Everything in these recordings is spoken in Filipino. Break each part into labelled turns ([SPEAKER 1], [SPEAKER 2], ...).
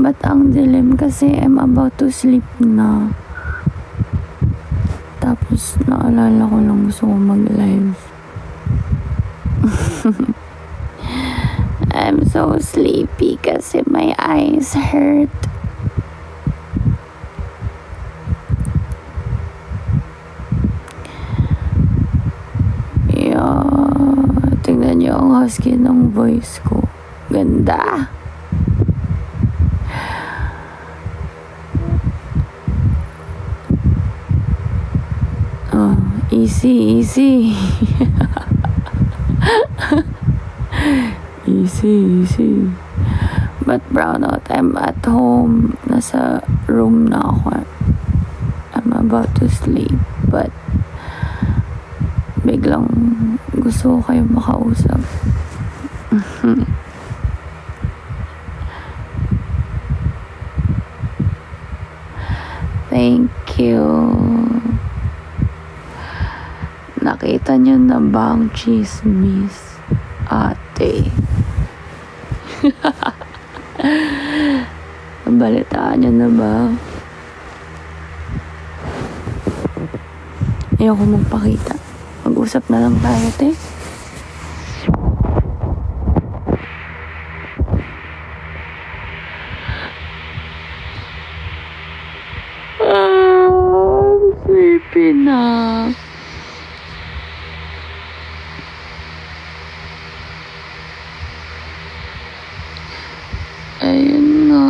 [SPEAKER 1] Ba't ang dilim? Kasi I'm about to sleep na. Tapos naalala ko lang gusto ko mag-live. I'm so sleepy kasi my eyes hurt. Tingnan niyo ang husky ng voice ko. Ganda. Easy. easy. But brownout, I'm at home. Nasa room na ako. I'm about to sleep. But biglang gusto ko kayo makausap. Thank you. Nakita niyo na ba ang chismis, ate? Balitaan niyo na ba? Ayoko magpakita. Mag-usap na lang tayo, te. Sleepy na. Ayun nga.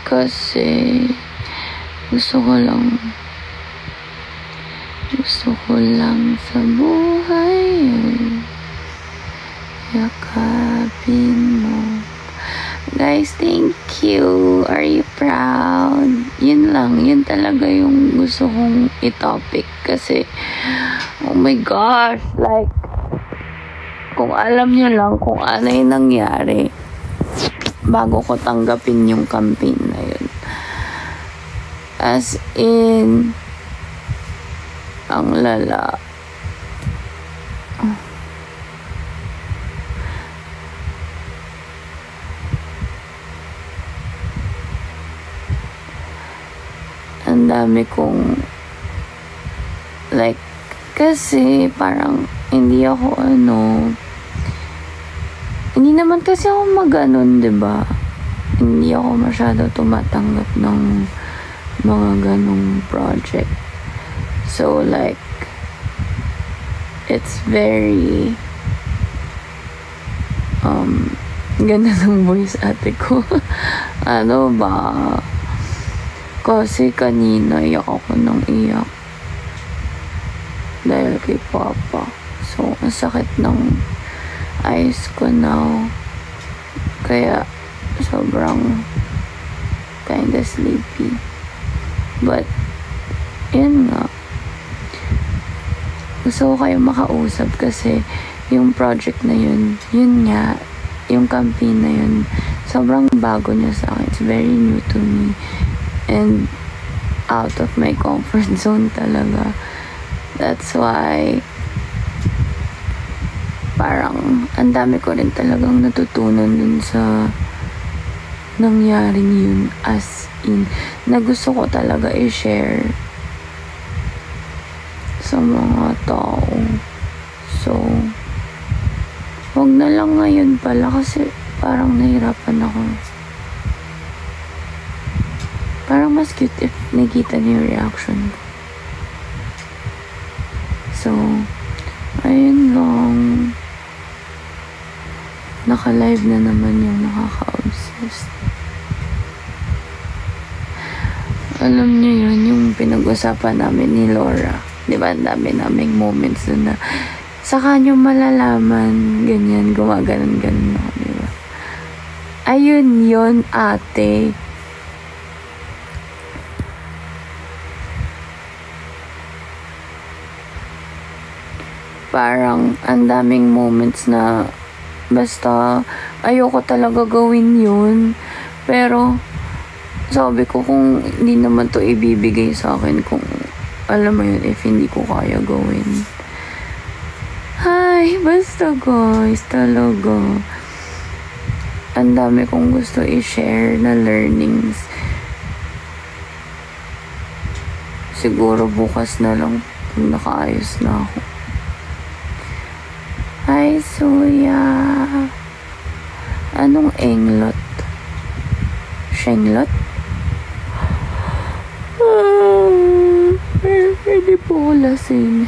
[SPEAKER 1] Kasi gusto ko lang sa buhay yakapin mo. Guys, thank you. Are you proud? Yun lang. Yun talaga yung gusto kong i-topic. Kasi, oh my gosh, like, kung alam nyo lang kung ano yung nangyari bago ko tanggapin yung campaign na yun. As in, ang lala. Ang dami kong like, kasi parang hindi naman kasi ako maganon, diba? Hindi ako masyado tumatanggap ng mga ganong project. So like, it's very ganda ng voice ate ko. Ano ba? Kasi kanina iyak ako ng iyak dahil kay Papa. So, ang sakit ng eyes ko now. Kaya, sobrang kinda sleepy. But, yun nga. Gusto ko kayo makausap kasi yung project na yun nga, yung campaign na yun, sobrang bago niya sa akin. It's very new to me. And, out of my comfort zone talaga. That's why parang ang dami ko rin talagang natutunan dun sa nangyaring yun, as in na gusto ko talaga i-share sa mga tao. So, wag na lang ngayon pala kasi parang nahirapan ako. Parang mas cute if nakita niyo yung reaction ko. So, ayun lang. Naka-live na naman yung nakaka-obsess. Alam niyo yun, yung pinag-usapan namin ni Laura. Diba, ang dami naming moments dun na saka niyo malalaman, ganyan, gumaganon-ganon ako, diba? Ayun yun, ate. Parang ang daming moments na basta ayoko talaga gawin yun. Pero sabi ko kung hindi naman to ibibigay sa akin, kung alam mo yun, if hindi ko kaya gawin. Basta guys, talaga. ang dami kong gusto i-share na learnings. Siguro bukas na lang kung nakaayos na ako. Hi, Suya. Anong englot? Shenglot? Hindi po ko lasing.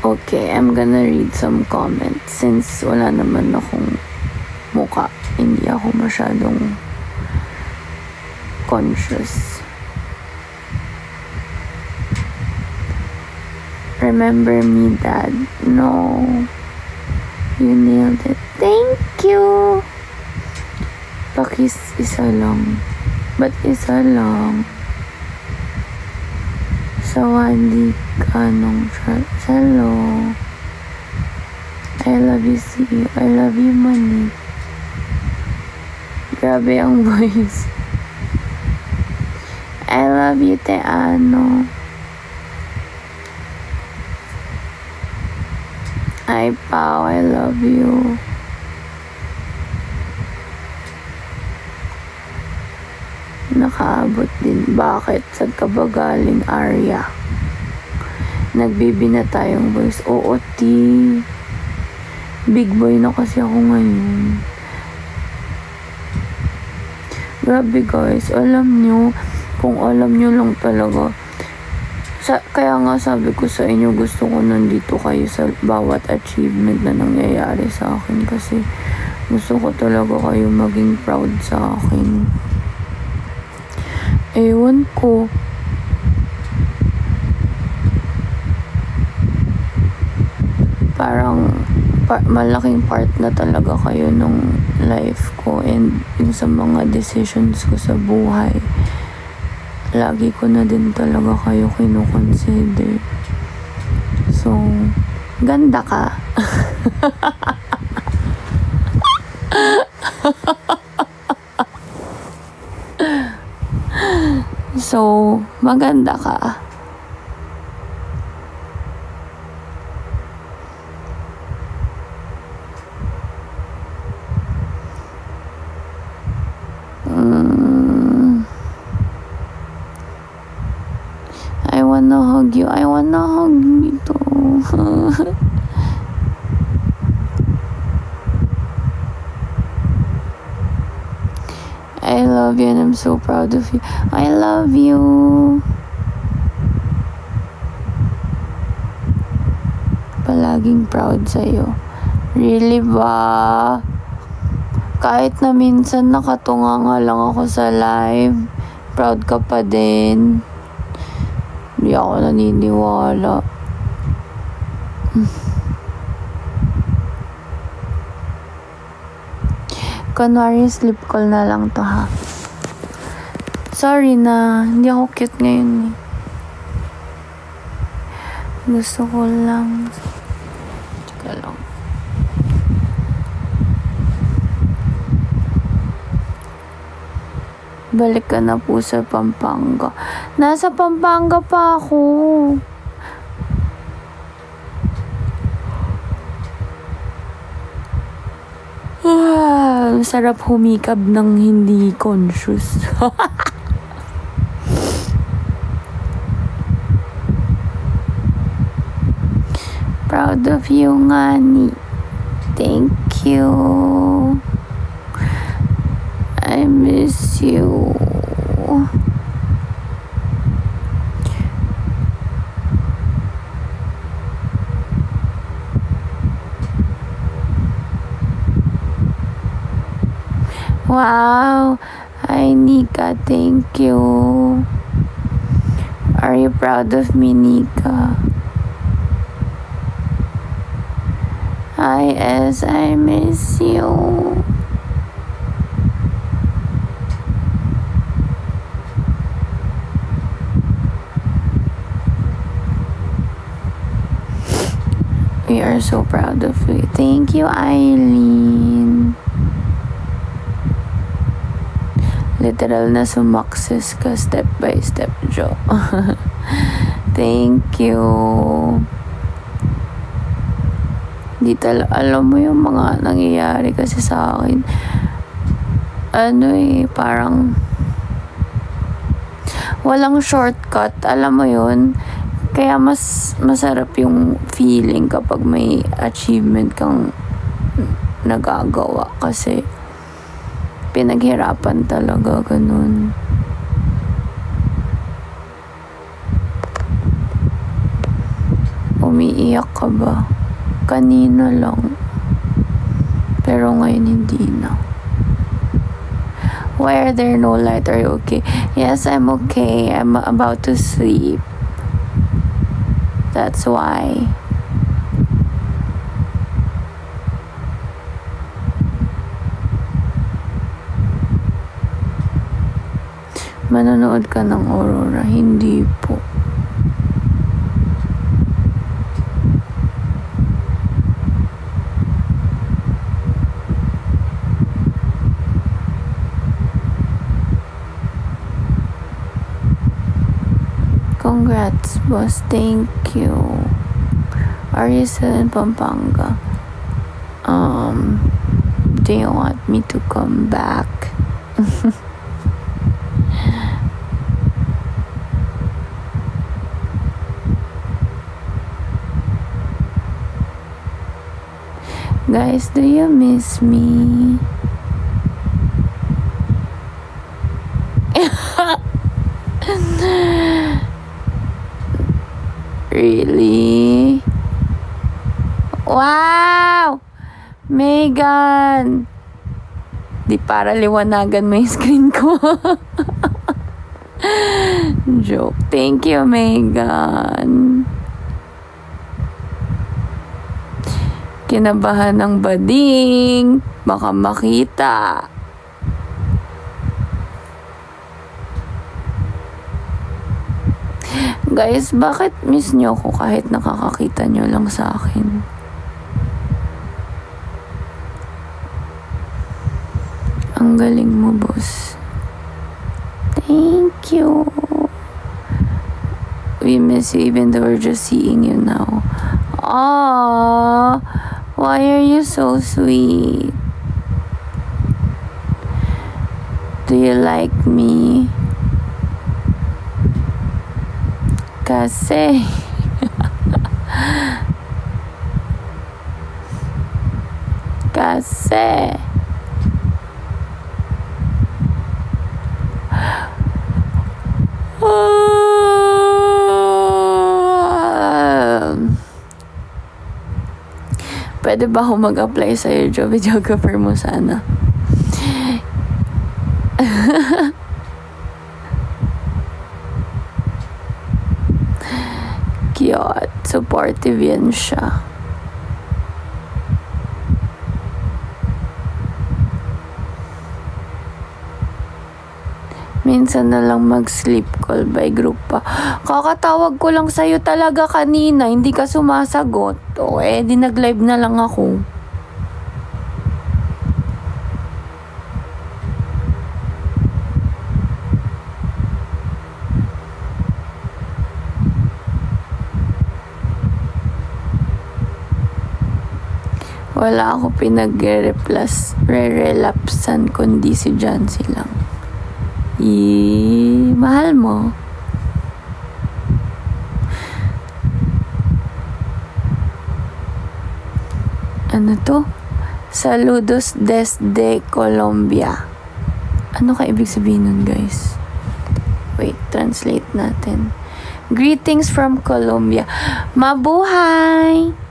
[SPEAKER 1] Okay, I'm gonna read some comments since wala naman akong muka. Hindi ako masyadong conscious. Remember me, Dad? No. You nailed it. Thank you! Pakis isa lang. Ba't isa lang? Sawadi ka nung hello. I love you, see you. I love you, Mani. Grabe ang voice. I love you, Te Ano. Hi, Pao. I love you. Nakaabot din. Bakit? Saan ka ba galing, Arya? Nagbibina tayong voice. Oo, T. Big boy na kasi ako ngayon. Grabe guys, alam nyo, kung alam nyo lang talaga. Kaya nga sabi ko sa inyo, gusto ko nandito kayo sa bawat achievement na nangyayari sa akin. Kasi gusto ko talaga kayo maging proud sa akin. Ewan ko. Parang malaking part na talaga kayo nung life ko and yung sa mga decisions ko sa buhay. Lagi ko na din talaga kayo kinukonsider. So, ganda ka. So, maganda ka. I wanna hug you. I wanna hug you too. I love you and I'm so proud of you. I love you. Palaging proud sa'yo. Really ba? Kahit na minsan nakatunga nga lang ako sa live, proud ka pa din. Hindi ako naniniwala. Kunwari, sleep call na lang to ha. Sorry na, hindi ako cute ngayon eh. Gusto ko lang. Tsaka lang. Balik ka na po sa Pampanga. Nasa Pampanga pa ako. Sarap humikab ng hindi conscious. Proud of you, Ngani. Thank you. I miss you. Wow. Hi, Nika. Thank you. Are you proud of me, Nika? Hi, S. I miss you. We are so proud of you. Thank you, Eileen. Literal na sumakses ka step by step, Jo. Thank you. alam mo yung mga nangyayari kasi sa akin. Parang walang shortcut, alam mo yun. Kaya mas masarap yung feeling kapag may achievement kang nagagawa kasi pinaghirapan talaga, ganun. Umiiyak ka ba? Kanina lang. Pero ngayon hindi na. Why are there no light? Are you okay? Yes, I'm okay. I'm about to sleep. That's why. Manonood ka ng Aurora? Hindi po. Congrats, boss. Thank you. Are you still in Pampanga? Do you want me to come back? Guys, do you miss me? Really? Wow! Megan! Di para liwanagan mo yung screen ko. Joke. Thank you, Megan. Kinabahan ng bading. Baka makita. Guys, bakit miss nyo ako kahit nakakakita nyo lang sa akin? Ang galing mo, boss. Thank you. We miss you even though we're just seeing you now. Aww, why are you so sweet? Do you like me? Kasi pwede ba ako mag-apply sa'yo, videographer mo sana? Cute. Supportive yan siya. Minsan na lang mag-sleep call by group pa. Kakatawag ko lang sa'yo talaga kanina. Hindi ka sumasagot. O di nag-live na lang ako. Wala ako re-relapsan kundi si Jancy lang. Mahal mo. Ano to? Saludos desde Colombia. Ano ka ibig sabihin nun, guys? Wait, translate natin. Greetings from Colombia. Mabuhay!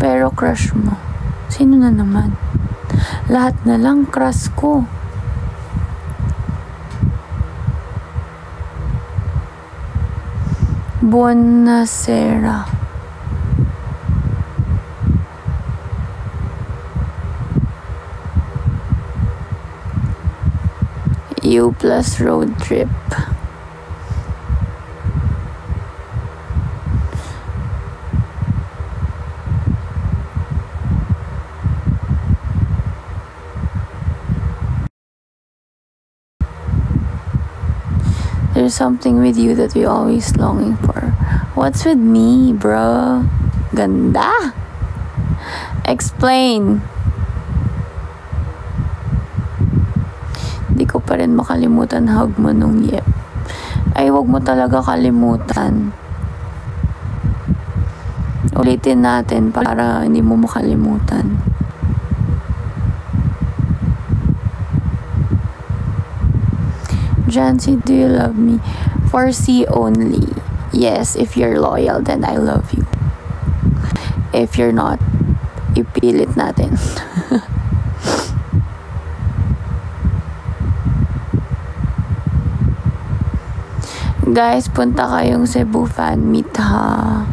[SPEAKER 1] Pero crush mo. Sino na naman? Lahat na lang crush ko. Buonasera. U plus road trip. There's something with you that we always longing for. What's with me, bro? Ganda? Explain. Di ko pa rin makalimutan hug mo nung yep. Ay, wag mo talaga kalimutan. Ulitin natin para hindi mo makalimutan. Jancy, do you love me? For C only. Yes, if you're loyal, then I love you. If you're not, ipilit natin. Guys, punta kayong Cebu fan meet ha.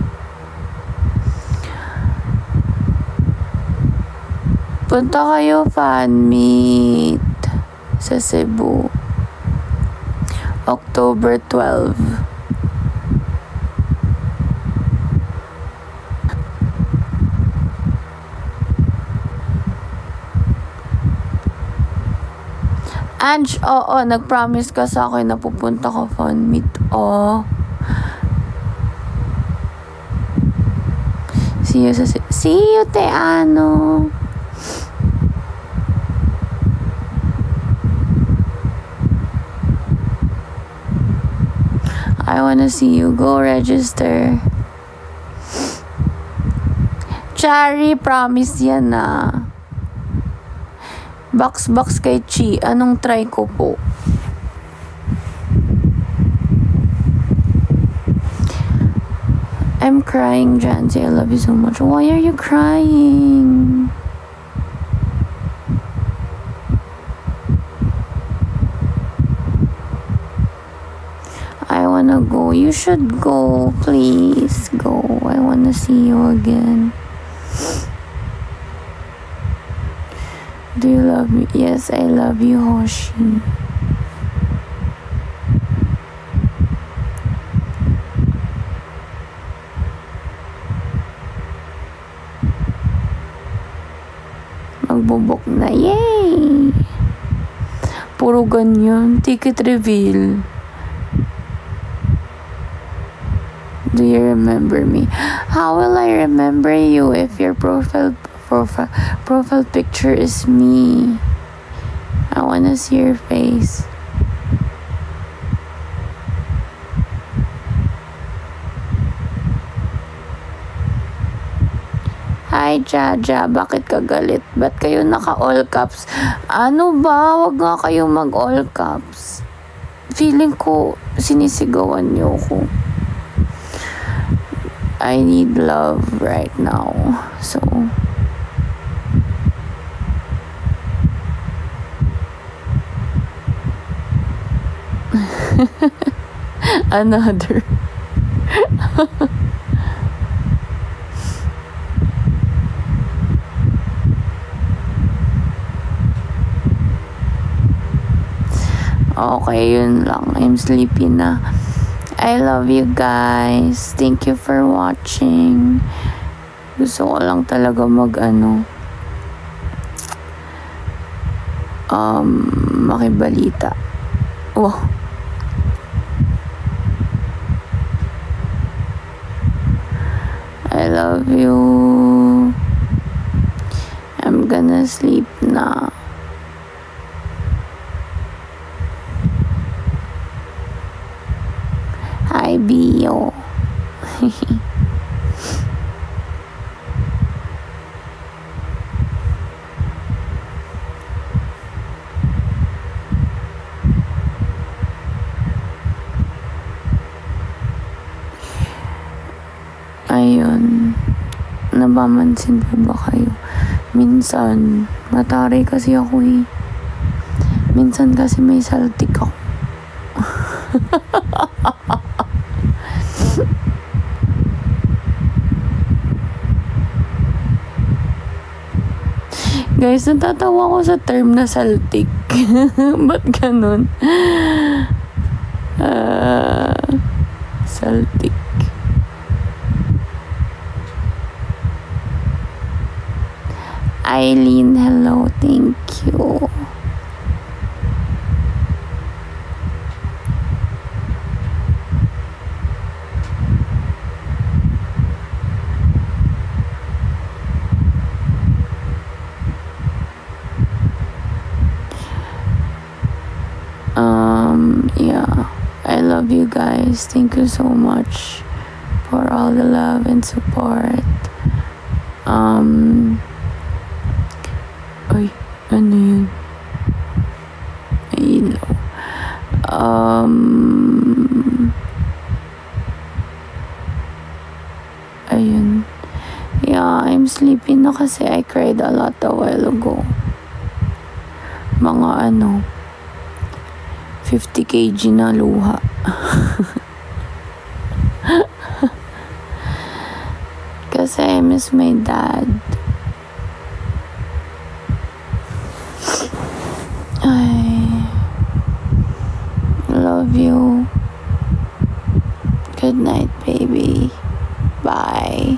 [SPEAKER 1] Punta kayo fan meet sa Cebu. October 12. Ange, oo, nag-promise ka sa akin na pupunta ka fan meet. Oh. See you, te ano. I wanna see you. Go register. Chari, promise yan na. Box kay Chi. Anong try ko po? I'm crying, Jancy. I love you so much. Why are you crying? I wanna go. You should go. Please go. I wanna see you again. Do you love me? Yes, I love you, Hoshi. Magbubok na. Yay! Puro ganyan. Ticket reveal. Do you remember me? How will I remember you if your profile picture is me? I wanna see your face. Hi, Jaja. Bakit ka galit? Ba't kayo naka-all caps? Ano ba? Wag nga kayo mag-all caps. Feeling ko sinisigawan niyo ko. I need love right now. So another. Okay, yun lang. I'm sleepy na. I love you guys. Thank you for watching. Gusto ko lang talaga makibalita. Wow. I love you. I'm gonna sleep na. Hi, Bio. Ayun. Napamansin po ba kayo? Minsan, mataray kasi ako eh. Minsan kasi may saltik ako. Guys, natatawa ko sa term na saltik. Ba't ganun? Saltik. Eileen, hello. Thank you. I love you guys. Thank you so much for all the love and support. Ay, ano yun? May ilaw. Ayun. Yeah, I'm sleepy na kasi I cried a lot a while ago. Mga 50 kg na luha. Kasi I miss my dad. I love you. Good night, baby. Bye.